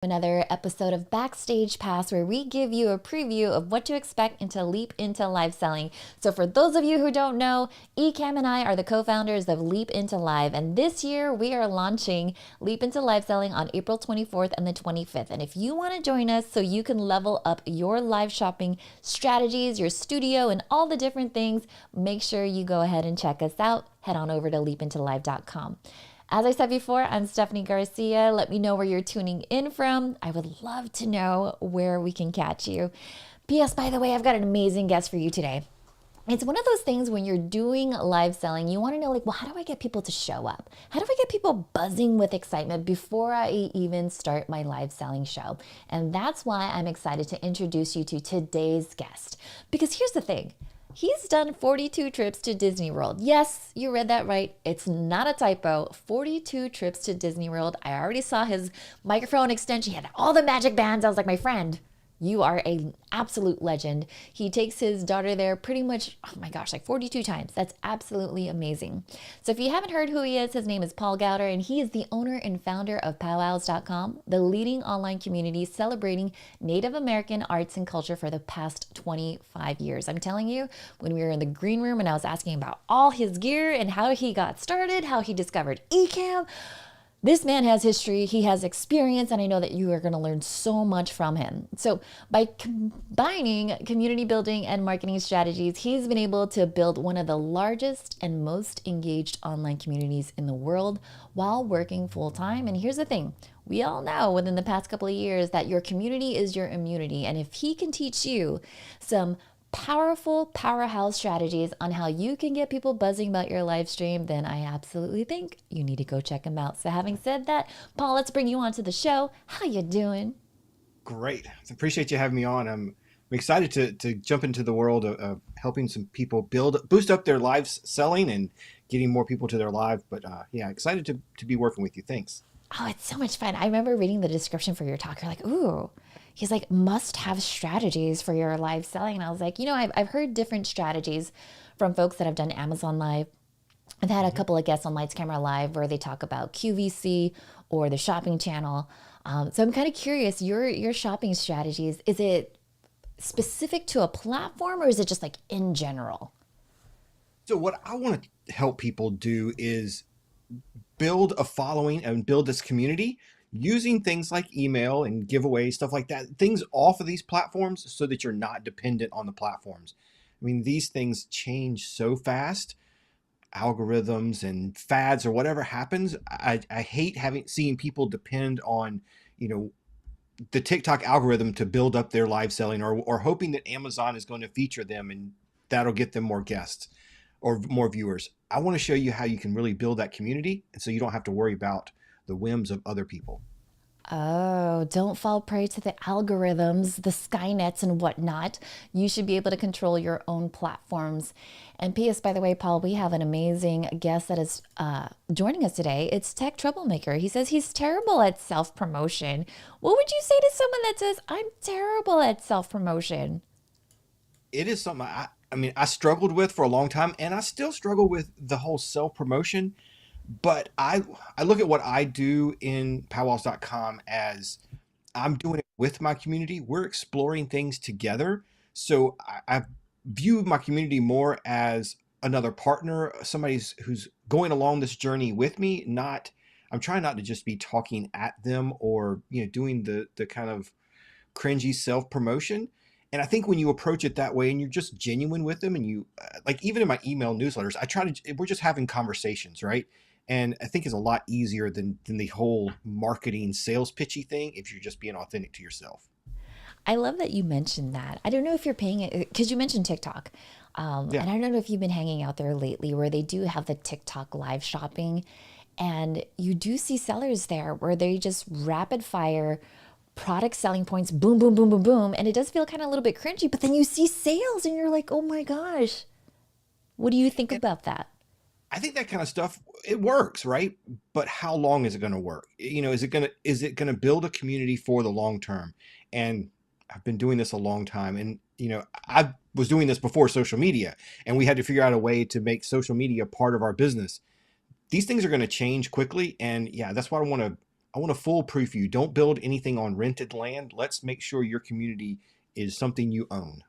Another episode of Backstage Pass, where we give you a preview of what to expect into Leap into Live selling. So for those of you who don't know, Ecamm and I are the co-founders of Leap into Live, and this year we are launching Leap into Live selling on April 24th and the 25th. And if you want to join us so you can level up your live shopping strategies, your studio, and all the different things, make sure you go ahead and check us out. Head on over to leapintolive.com. As I said before, I'm Stephanie Garcia. Let me know where you're tuning in from. I would love to know where we can catch you. P.S. By the way, I've got an amazing guest for you today. It's one of those things when you're doing live selling, you want to know, well, how do I get people to show up? How do I get people buzzing with excitement before I even start my live selling show? And that's why I'm excited to introduce you to today's guest. Because here's the thing. He's done 42 trips to Disney World. Yes, you read that right. It's not a typo. 42 trips to Disney World. I already saw his microphone extension. He had all the magic bands. I was like, my friend, you are an absolute legend. He takes his daughter there pretty much, oh my gosh, like 42 times. That's absolutely amazing. So if you haven't heard who he is, his name is Paul Gowder, and he is the owner and founder of Powerhouse.com, the leading online community celebrating Native American arts and culture for the past 25 years. I'm telling you, when we were in the green room and I was asking about all his gear and how he got started, how he discovered Ecamm, this man has history, he has experience, and I know that you are going to learn so much from him. So by combining community building and marketing strategies, he's been able to build one of the largest and most engaged online communities in the world while working full time. And here's the thing. We all know within the past couple of years that your community is your immunity. And if he can teach you some powerful powerhouse strategies on how you can get people buzzing about your live stream, then I absolutely think you need to go check them out. So having said that, Paul, let's bring you on to the show. How you doing? Great. I appreciate you having me on. I'm excited to jump into the world of helping some people boost up their lives selling and getting more people to their live. But yeah, excited to be working with you. Thanks. Oh, it's so much fun. I remember reading the description for your talk. You're like, ooh, he's like, must have strategies for your live selling. And I was like, I've heard different strategies from folks that have done Amazon Live. I've had a couple of guests on Lights Camera Live where they talk about QVC or the shopping channel. So I'm kind of curious, your shopping strategies, is it specific to a platform or is it just like in general? So what I want to help people do is build a following and build this community using things like email and giveaways, stuff like that, things off of these platforms so that you're not dependent on the platforms. I mean, these things change so fast, algorithms and fads or whatever happens. I hate seeing people depend on, the TikTok algorithm to build up their live selling or hoping that Amazon is going to feature them and that'll get them more guests or more viewers. I want to show you how you can really build that community, and so you don't have to worry about the whims of other people. Oh, don't fall prey to the algorithms, the Skynets and whatnot. You should be able to control your own platforms. And P.S. by the way, Paul, we have an amazing guest that is joining us today. It's Tech Troublemaker. He says he's terrible at self-promotion. What would you say to someone that says, I'm terrible at self-promotion? It is something I struggled with for a long time, and I still struggle with the whole self-promotion. But I look at what I do in powwows.com as I'm doing it with my community. We're exploring things together. So I view my community more as another partner, somebody who's going along this journey with me. I'm trying not to just be talking at them or doing the kind of cringy self-promotion. And I think when you approach it that way and you're just genuine with them and you like even in my email newsletters, we're just having conversations, right? And I think it's a lot easier than the whole marketing sales pitchy thing if you're just being authentic to yourself. I love that you mentioned that. I don't know if you're paying it because you mentioned TikTok. Yeah. And I don't know if you've been hanging out there lately where they do have the TikTok live shopping. And you do see sellers there where they just rapid fire product selling points, boom, boom, boom, boom, boom. And it does feel kind of a little bit cringy, but then you see sales and you're like, oh my gosh. What do you think And about that? I think that kind of stuff, it works, right? But how long is it going to work? Is it going to build a community for the long term? And I've been doing this a long time. And, I was doing this before social media, and we had to figure out a way to make social media part of our business. These things are going to change quickly. And yeah, that's what I want to I want to foolproof you. Don't build anything on rented land. Let's make sure your community is something you own.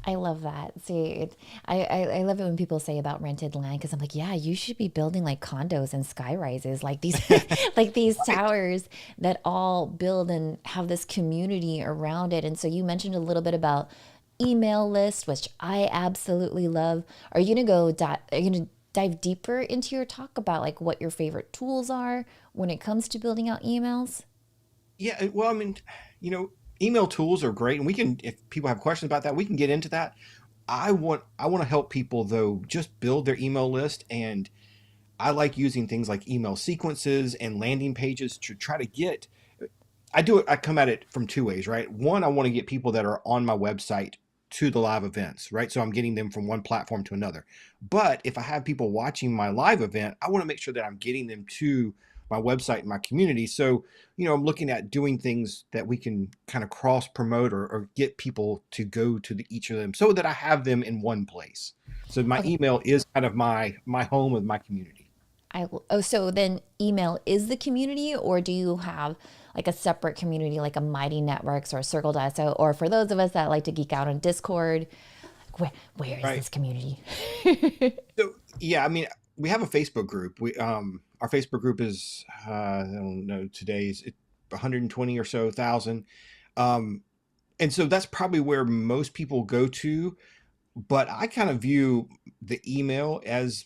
I love that. See, I love it when people say about rented land because I'm like, yeah, you should be building like condos and sky rises, like these, like these Right. towers that all build and have this community around it. And so you mentioned a little bit about email list, which I absolutely love. Are you gonna are you gonna dive deeper into your talk about like what your favorite tools are when it comes to building out emails? Yeah, well, I mean, you know, email tools are great, and we can, if people have questions about that, we can get into that. I want to help people though just build their email list, and I like using things like email sequences and landing pages to try to get. I do it. I come at it from two ways, right? One, I want to get people that are on my website to the live events, right? So I'm getting them from one platform to another. But if I have people watching my live event, I want to make sure that I'm getting them to my website and my community. So, I'm looking at doing things that we can kind of cross promote, or get people to go to each of them so that I have them in one place. So my Okay. email is kind of my home with my community. Oh, so then email is the community, or do you have like a separate community, like a Mighty Networks or Circle.so, or for those of us that like to geek out on Discord, where is Right. this community? So yeah, I mean, we have a Facebook group. We our Facebook group is I don't know, today's 120 or so thousand, um, and so that's probably where most people go to. But I kind of view the email as,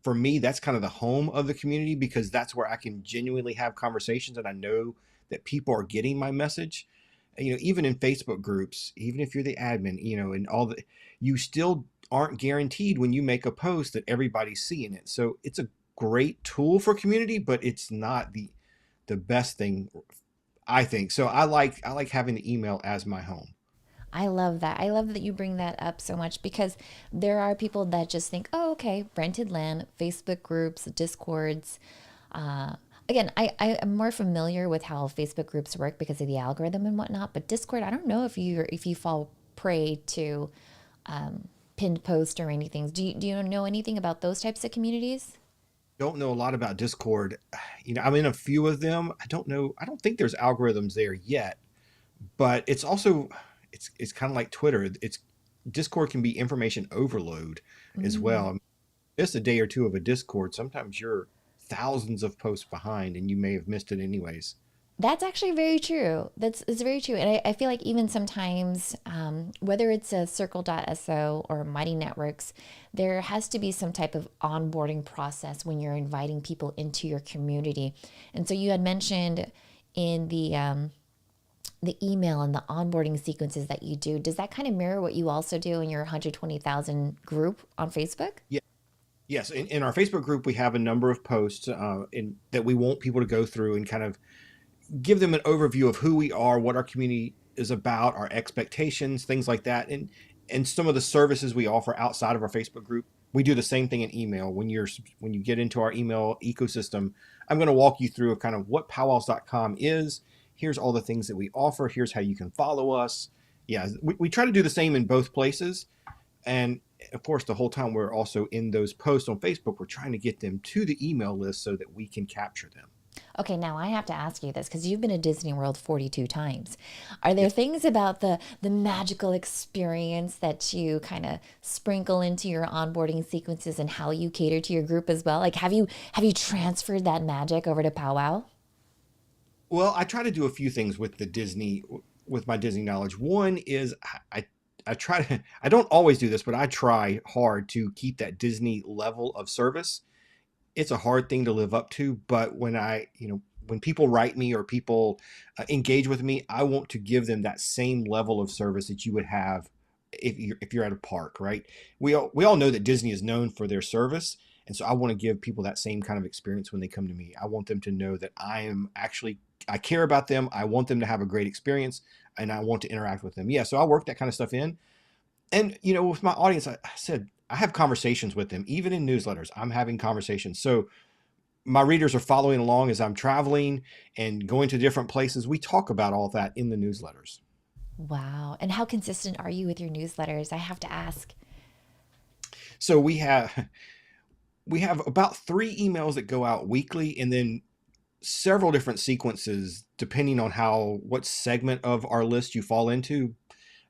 for me, that's kind of the home of the community, because that's where I can genuinely have conversations and I know that people are getting my message. Even in Facebook groups, even if you're the admin, and all the, you still aren't guaranteed when you make a post that everybody's seeing it. So it's a great tool for community, but it's not the best thing, I think. So I like having the email as my home. I love that. I love that you bring that up so much because there are people that just think, oh, okay, rented land, Facebook groups, Discords. Uh, Again, I am more familiar with how Facebook groups work because of the algorithm and whatnot. But Discord, I don't know if you fall prey to pinned post or anything. Do you know anything about those types of communities? Don't know a lot about Discord. I'm in a few of them. I don't know. I don't think there's algorithms there yet, but it's also, it's kind of like Twitter. It's Discord can be information overload as well. Mm. I mean, just a day or two of a Discord, sometimes you're thousands of posts behind and you may have missed it anyways. That's actually very true. It's very true. And I feel like even sometimes, whether it's a Circle.so or Mighty Networks, there has to be some type of onboarding process when you're inviting people into your community. And so you had mentioned in the email and the onboarding sequences that you do. Does that kind of mirror what you also do in your 120,000 group on Facebook? Yeah. Yes. In our Facebook group, we have a number of posts that we want people to go through and kind of give them an overview of who we are, what our community is about, our expectations, things like that, and some of the services we offer outside of our Facebook group. We do the same thing in email. When you get into our email ecosystem, I'm going to walk you through kind of what powwows.com is. Here's all the things that we offer. Here's how you can follow us. Yeah, we try to do the same in both places. And of course, the whole time we're also in those posts on Facebook, we're trying to get them to the email list so that we can capture them. Okay, now I have to ask you this because you've been to Disney World 42 times. Are there Yes. things about the magical experience that you kind of sprinkle into your onboarding sequences and how you cater to your group as well? Like have you transferred that magic over to Powwow? Well, I try to do a few things with with my Disney knowledge. One is I try to, I don't always do this, but I try hard to keep that Disney level of service. It's a hard thing to live up to, but when people write me or people engage with me, I want to give them that same level of service that you would have if you're at a park, right? We all know that Disney is known for their service, and so I want to give people that same kind of experience when they come to me. I want them to know that I care about them. I want them to have a great experience, and I want to interact with them. Yeah, so I work that kind of stuff in. And with my audience, I said I have conversations with them, even in newsletters. I'm having conversations. So my readers are following along as I'm traveling and going to different places. We talk about all that in the newsletters. Wow. And how consistent are you with your newsletters? I have to ask. So we have about 3 emails that go out weekly, and then several different sequences depending on what segment of our list you fall into.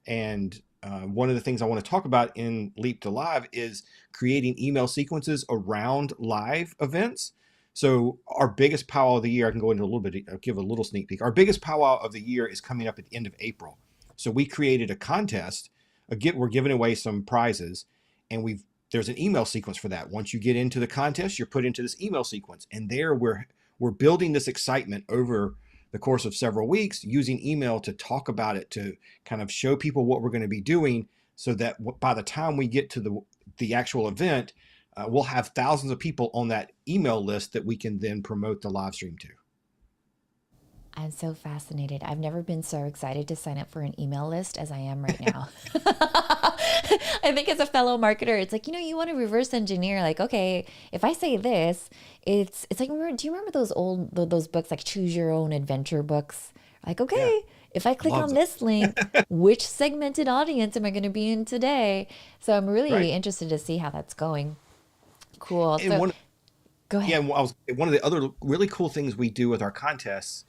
And one of the things I want to talk about in Leap to Live is creating email sequences around live events. So our biggest powwow of the year, I can go into a little bit, I'll give a little sneak peek. Our biggest powwow of the year is coming up at the end of April. So we created a contest. We're giving away some prizes, and there's an email sequence for that. Once you get into the contest, you're put into this email sequence, and there we're building this excitement over the course of several weeks, using email to talk about it, to kind of show people what we're going to be doing, so that by the time we get to the actual event, we'll have thousands of people on that email list that we can then promote the live stream to. I'm so fascinated. I've never been so excited to sign up for an email list as I am right now. I think as a fellow marketer, it's like, you want to reverse engineer. Like, okay, if I say this, it's like, do you remember those books, like Choose Your Own Adventure books? Like, okay, if I click on this link, which segmented audience am I going to be in today? So I'm really interested to see how that's going. Cool. And So go ahead. yeah, one of the other really cool things we do with our contests,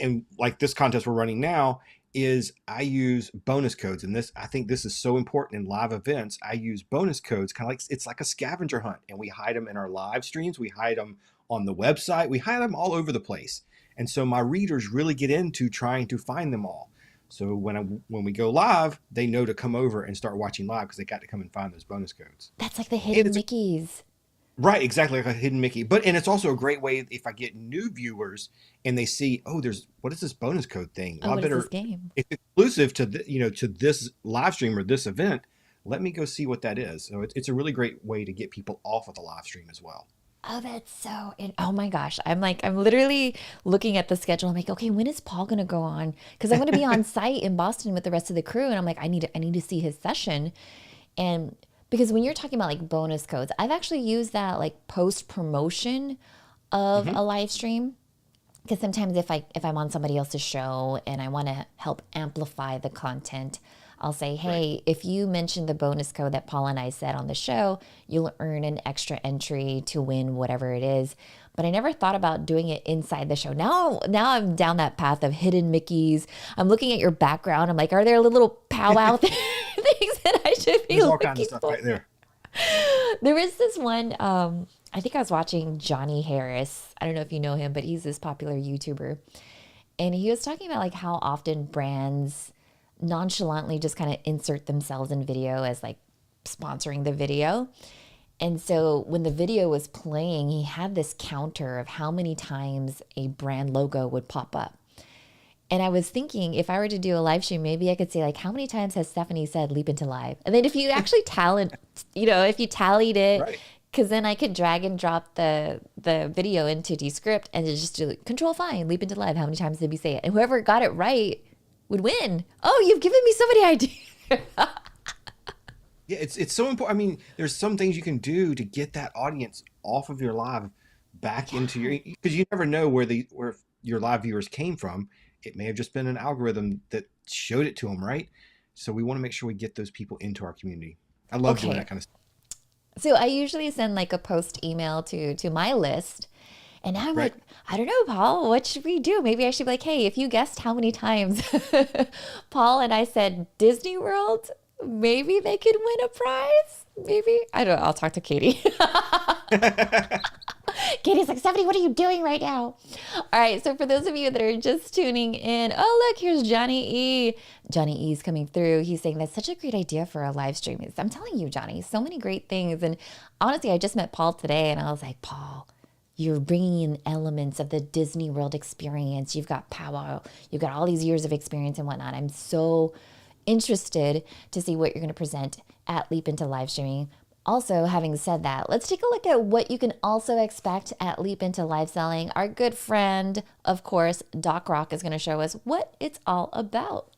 and like this contest we're running now, is I use bonus codes. And I think this is so important in live events. I use bonus codes, kind of like it's like a scavenger hunt, and we hide them in our live streams. We hide them on the website. We hide them all over the place. And so my readers really get into trying to find them all. So when we go live, they know to come over and start watching live because they got to come and find those bonus codes. That's like the hidden Mickeys. Right, exactly, like a hidden Mickey. And it's also a great way if I get new viewers and they see, oh, what is this bonus code thing? Well, what is this game? It's exclusive to to this live stream or this event. Let me go see what that is. So it's a really great way to get people off of the live stream as well. Oh, that's oh my gosh. I'm literally looking at the schedule. I'm like, okay, when is Paul going to go on? Because I'm going to be on site in Boston with the rest of the crew. And I'm like, I need to see his session. And because when you're talking about like bonus codes, I've actually used that like post promotion of a live stream. Because sometimes if I'm on somebody else's show and I want to help amplify the content, I'll say, hey, if you mention the bonus code that Paul and I said on the show, you'll earn an extra entry to win whatever it is. But I never thought about doing it inside the show. Now I'm down that path of hidden Mickeys. I'm looking at your background. I'm like, are there little powwow things that I should be There's looking all kinds of stuff for? right there. There is this one, I think I was watching Johnny Harris. I don't know if you know him, but he's this popular YouTuber. And he was talking about like how often brands nonchalantly just kind of insert themselves in video as like sponsoring the video. And so when the video was playing, he had this counter of how many times a brand logo would pop up. And I was thinking, if I were to do a live stream, maybe I could say like, how many times has Stephanie said leap into live? And then if you actually if you tallied it, because then I could drag and drop the video into Descript and just do control find, leap into live. How many times did we say it? And whoever got it right would win. Oh, you've given me so many ideas. Yeah, it's so important. I mean, there's some things you can do to get that audience off of your live back into because you never know where your live viewers came from. It may have just been an algorithm that showed it to them, right? So we want to make sure we get those people into our community. I love doing that kind of stuff. So I usually send like a post email to my list. And now I'm like, I don't know, Paul, what should we do? Maybe I should be like, hey, if you guessed how many times Paul and I said Disney World, maybe they could win a prize. Maybe. I don't know. I'll talk to Katie. Katie's like, Stephanie, what are you doing right now? All right. So for those of you that are just tuning in, oh, look, here's Johnny E. Johnny E's coming through. He's saying that's such a great idea for a live stream. I'm telling you, Johnny, so many great things. And honestly, I just met Paul today and I was like, Paul, you're bringing in elements of the Disney World experience. You've got powwow. You've got all these years of experience and whatnot. I'm so interested to see what you're going to present at Leap Into Live Streaming. Also, having said that, let's take a look at what you can also expect at Leap Into Live Selling. Our good friend, of course, Doc Rock, is going to show us what it's all about.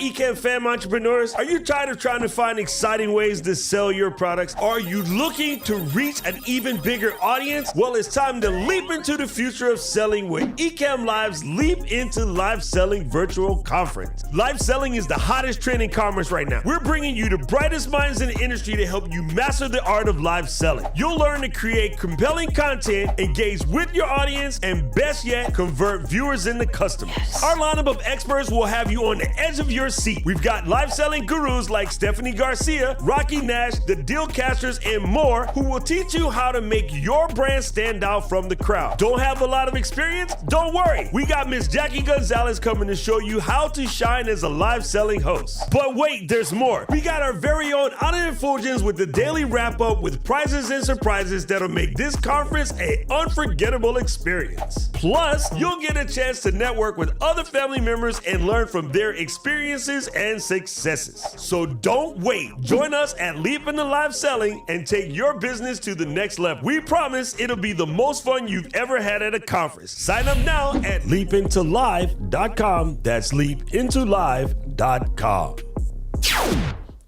Ecamm fam entrepreneurs, are you tired of trying to find exciting ways to sell your products? Are you looking to reach an even bigger audience? Well, it's time to leap into the future of selling with Ecamm Live's Leap into Live Selling virtual conference. Live selling is the hottest trend in commerce right now. We're bringing you the brightest minds in the industry to help you master the art of live selling. You'll learn to create compelling content, engage with your audience, and best yet, convert viewers into customers. Our lineup of experts will have you on the edge of your seat. We've got live selling gurus like Stephanie Garcia, Rocky Nash, the Dealcasters, and more who will teach you how to make your brand stand out from the crowd. Don't have a lot of experience? Don't worry. We got Miss Jackie Gonzalez coming to show you how to shine as a live selling host. But wait, there's more. We got our very own Anna Fulgens with the daily wrap up with prizes and surprises that'll make this conference an unforgettable experience. Plus, you'll get a chance to network with other family members and learn from their experiences and successes. So don't wait. Join us at Leap into Live Selling and take your business to the next level. We promise it'll be the most fun you've ever had at a conference. Sign up now at leapintolive.com. That's leapintolive.com.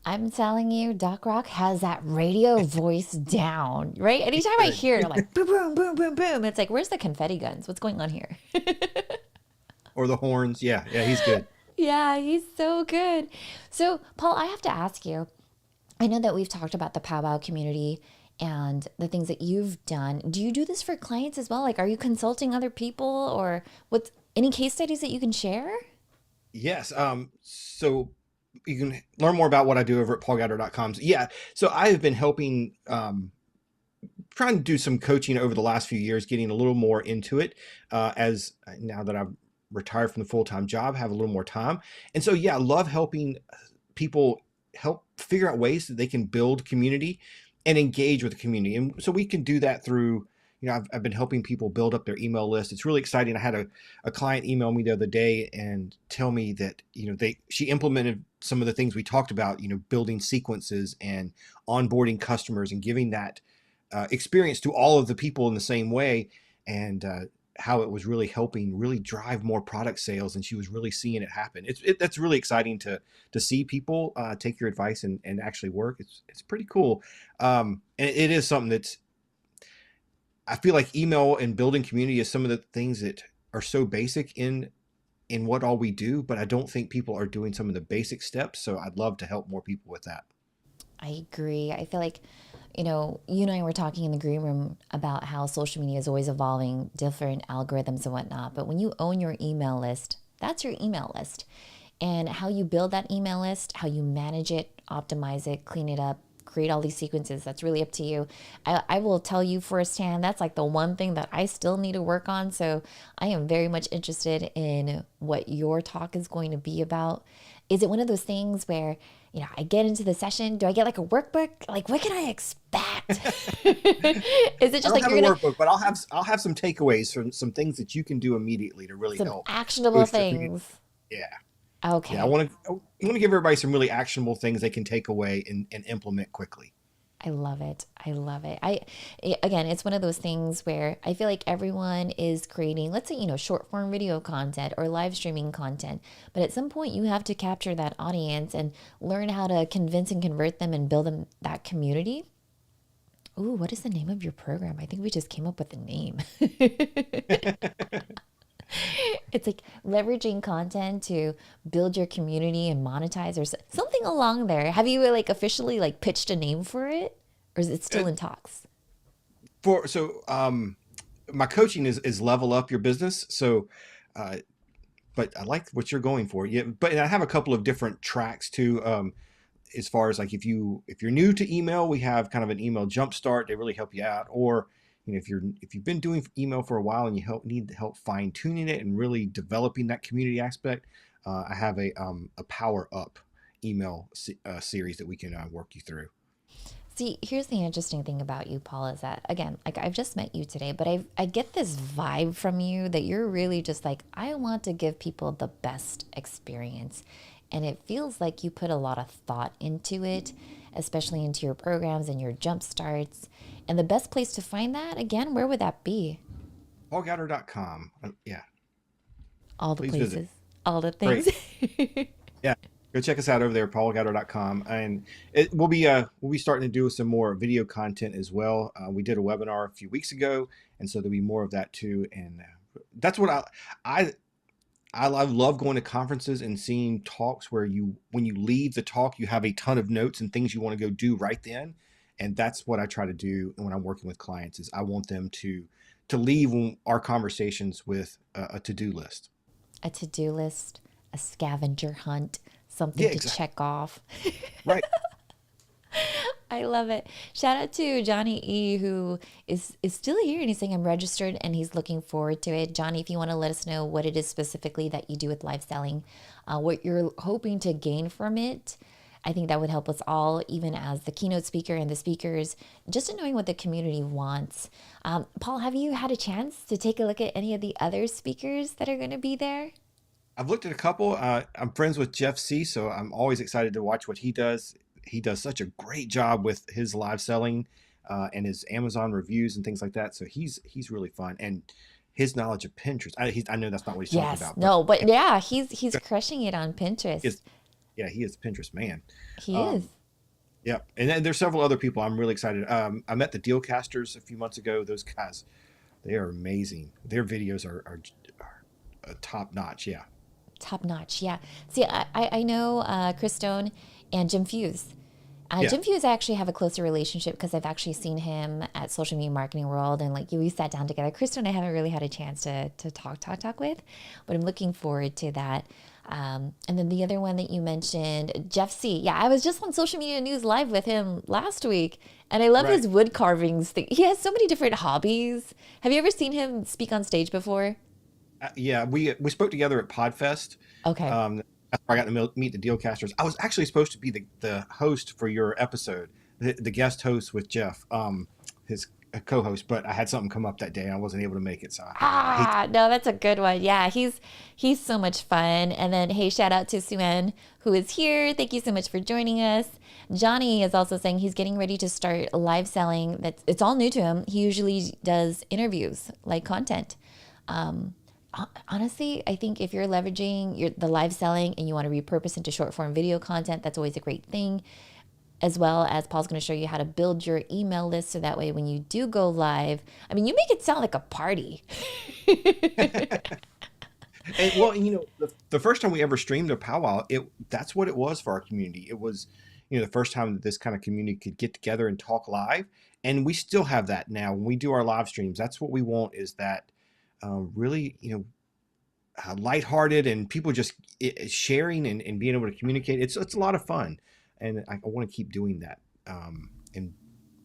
I'm telling you, Doc Rock has that radio voice down, right? Anytime I hear it, I'm like, boom, boom, boom, boom, boom. It's like, where's the confetti guns? What's going on here? Or the horns. Yeah, he's good. Yeah, he's so good. So, Paul, I have to ask you, I know that we've talked about the Powwow community and the things that you've done. Do you do this for clients as well? Like, are you consulting other people, or what's any case studies that you can share? Yes. So you can learn more about what I do over at paulgowder.com. Yeah. So I have been helping, trying to do some coaching over the last few years, getting a little more into it, as now that I've retired from the full-time job, have a little more time. And so, yeah, I love helping people help figure out ways that they can build community and engage with the community. And so we can do that through, I've been helping people build up their email list. It's really exciting. I had a client email me the other day and tell me that, she implemented some of the things we talked about, building sequences and onboarding customers and giving that experience to all of the people in the same way. And, how it was really helping really drive more product sales, and she was really seeing it happen. That's really exciting to see people take your advice and actually work. It's pretty cool. And it is something that's, I feel like email and building community is some of the things that are so basic in what all we do, but I don't think people are doing some of the basic steps. So I'd love to help more people with that. I agree. I feel like, you and I were talking in the green room about how social media is always evolving, different algorithms and whatnot. But when you own your email list, that's your email list. And how you build that email list, how you manage it, optimize it, clean it up, create all these sequences, that's really up to you. I will tell you firsthand, that's like the one thing that I still need to work on. So I am very much interested in what your talk is going to be about. Is it one of those things where, I get into the session, do I get like a workbook? Like, what can I expect? Is it just like you're gonna workbook, but I'll have some takeaways from some things that you can do immediately to really help. Actionable things. Yeah. Okay. Yeah, I want to give everybody some really actionable things they can take away and implement quickly. I love it. Again, it's one of those things where I feel like everyone is creating, let's say, short form video content or live streaming content. But at some point you have to capture that audience and learn how to convince and convert them and build them that community. Ooh, what is the name of your program? I think we just came up with a name. It's like leveraging content to build your community and monetize or something along there. Have you officially pitched a name for it, or is it still in talks? My coaching is level up your business. So, but I like what you're going for. Yeah, but I have a couple of different tracks too. As far as if you're new to email, we have kind of an email jumpstart. They really help you out. Or if you've been doing email for a while and you need help fine tuning it and really developing that community aspect, I have a power up email series that we can work you through. See, here's the interesting thing about you, Paul, is that, again, I've just met you today, but I get this vibe from you that you're really just I want to give people the best experience. And it feels like you put a lot of thought into it, especially into your programs and your jump starts. And the best place to find that, again, where would that be? paulgowder.com. Yeah. All the Please places, visit. all the things. Yeah. Go check us out over there, paulgowder.com. And we'll be starting to do some more video content as well. We did a webinar a few weeks ago, and so there'll be more of that too. And that's what I I love going to conferences and seeing talks where when you leave the talk, you have a ton of notes and things you want to go do right then. And that's what I try to do when I'm working with clients is I want them to leave our conversations with a to-do list. A to-do list, a scavenger hunt, something Yeah, to exactly. check off. Right. I love it. Shout out to Johnny E, who is still here and he's saying I'm registered and he's looking forward to it. Johnny, if you want to let us know what it is specifically that you do with live selling, what you're hoping to gain from it, I think that would help us all, even as the keynote speaker and the speakers, just in knowing what the community wants. Paul, have you had a chance to take a look at any of the other speakers that are going to be there? I've looked at a couple. I'm friends with Jeff C, so I'm always excited to watch what he does. He does such a great job with his live selling and his Amazon reviews and things like that. So he's really fun, and his knowledge of Pinterest. I know that's not what he's talking about. No, but yeah, he's crushing it on Pinterest. He is the Pinterest man. He is. Yeah, and then there's several other people I'm really excited. I met the Dealcasters a few months ago. Those guys, they are amazing. Their videos are top notch. Yeah. Top notch, yeah. See, I know Chris Stone and Jim Fuse. Yeah. Jim Fuse, I actually have a closer relationship because I've actually seen him at Social Media Marketing World, and like we sat down together. Chris Stone, I haven't really had a chance to talk with, but I'm looking forward to that. And then the other one that you mentioned, Jeff C. Yeah, I was just on Social Media News Live with him last week, and I love his wood carvings thing. He has so many different hobbies. Have you ever seen him speak on stage before? Yeah, we spoke together at Podfest. Okay. That's where I got to meet the Dealcasters. I was actually supposed to be the host for your episode, the guest host with Jeff, his co-host, but I had something come up that day and I wasn't able to make it. So no, that's a good one. Yeah, he's so much fun. And then, hey, shout out to Suen, who is here. Thank you so much for joining us. Johnny is also saying he's getting ready to start live selling. It's all new to him. He usually does interviews, like content. Honestly, I think if you're leveraging the live selling and you want to repurpose into short form video content, that's always a great thing. As well as Paul's going to show you how to build your email list so that way when you do go live, I mean, you make it sound like a party. And, well, the first time we ever streamed a powwow, that's what it was for our community. It was, the first time that this kind of community could get together and talk live. And we still have that now. When we do our live streams, that's what we want is that really, lighthearted and people just sharing and being able to communicate. It's a lot of fun. And I want to keep doing that and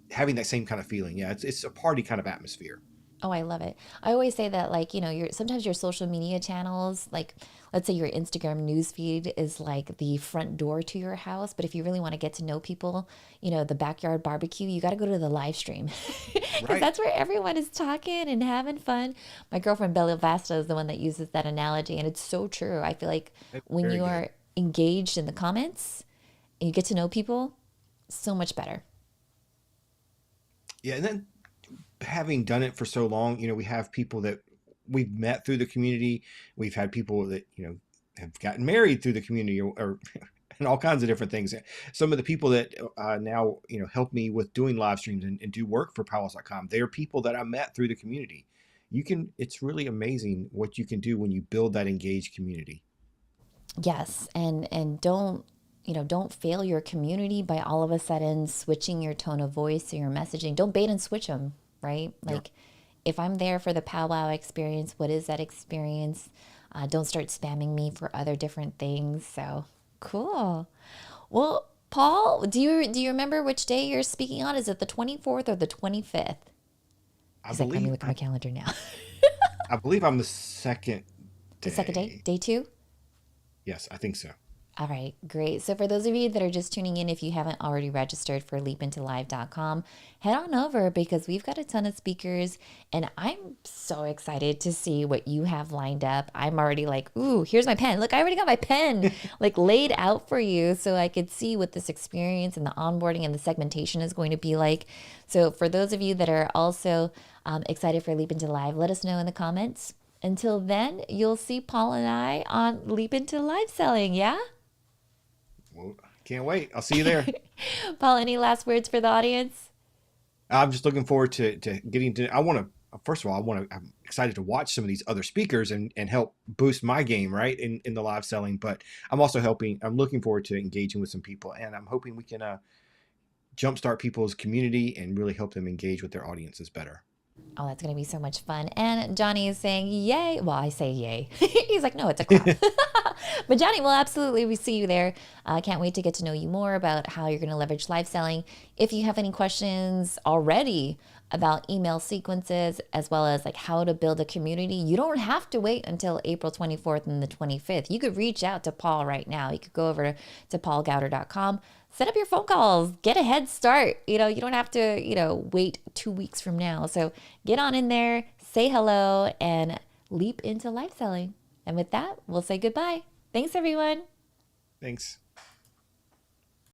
having that same kind of feeling. Yeah, it's a party kind of atmosphere. Oh, I love it. I always say that, like, sometimes your social media channels, like, let's say your Instagram newsfeed is like the front door to your house. But if you really want to get to know people, the backyard barbecue, you got to go to the live stream. Because that's where everyone is talking and having fun. My girlfriend Bella Vasta is the one that uses that analogy. And it's so true. I feel like when you are engaged in the comments and you get to know people, so much better. Yeah. And then having done it for so long, we have people that we've met through the community. We've had people that, have gotten married through the community or and all kinds of different things. Some of the people that now, help me with doing live streams and do work for Powerhouse.com, they are people that I met through the community. It's really amazing what you can do when you build that engaged community. Yes. And don't fail your community by all of a sudden switching your tone of voice or your messaging. Don't bait and switch them, right? Like, if I'm there for the powwow experience, what is that experience? Don't start spamming me for other different things. So cool. Well, Paul, do you remember which day you're speaking on? Is it the 24th or the 25th? Let me look at my calendar now. I believe I'm the second day. The second day? Day 2? Yes, I think so. All right, great. So for those of you that are just tuning in, if you haven't already registered for leapintolive.com, head on over because we've got a ton of speakers and I'm so excited to see what you have lined up. I'm already like, ooh, here's my pen. Look, I already got my pen like laid out for you so I could see what this experience and the onboarding and the segmentation is going to be like. So for those of you that are also excited for Leap Into Live, let us know in the comments. Until then, you'll see Paul and I on Leap Into Live Selling, yeah? Well, can't wait. I'll see you there. Paul, any last words for the audience? I'm just looking forward to getting to. First of all, I'm excited to watch some of these other speakers and help boost my game, right, in the live selling. But I'm looking forward to engaging with some people, and I'm hoping we can jumpstart people's community and really help them engage with their audiences better. Oh, that's going to be so much fun. And Johnny is saying, yay. Well, I say yay. He's like, no, it's a clap. But Johnny, we'll absolutely see you there. Can't wait to get to know you more about how you're going to leverage live selling. If you have any questions already about email sequences, as well as like how to build a community, you don't have to wait until April 24th and the 25th. You could reach out to Paul right now. You could go over to paulgowder.com. Set up your phone calls, get a head start. You don't have to, wait 2 weeks from now. So get on in there, say hello, and leap into live selling. And with that, we'll say goodbye. Thanks, everyone. Thanks.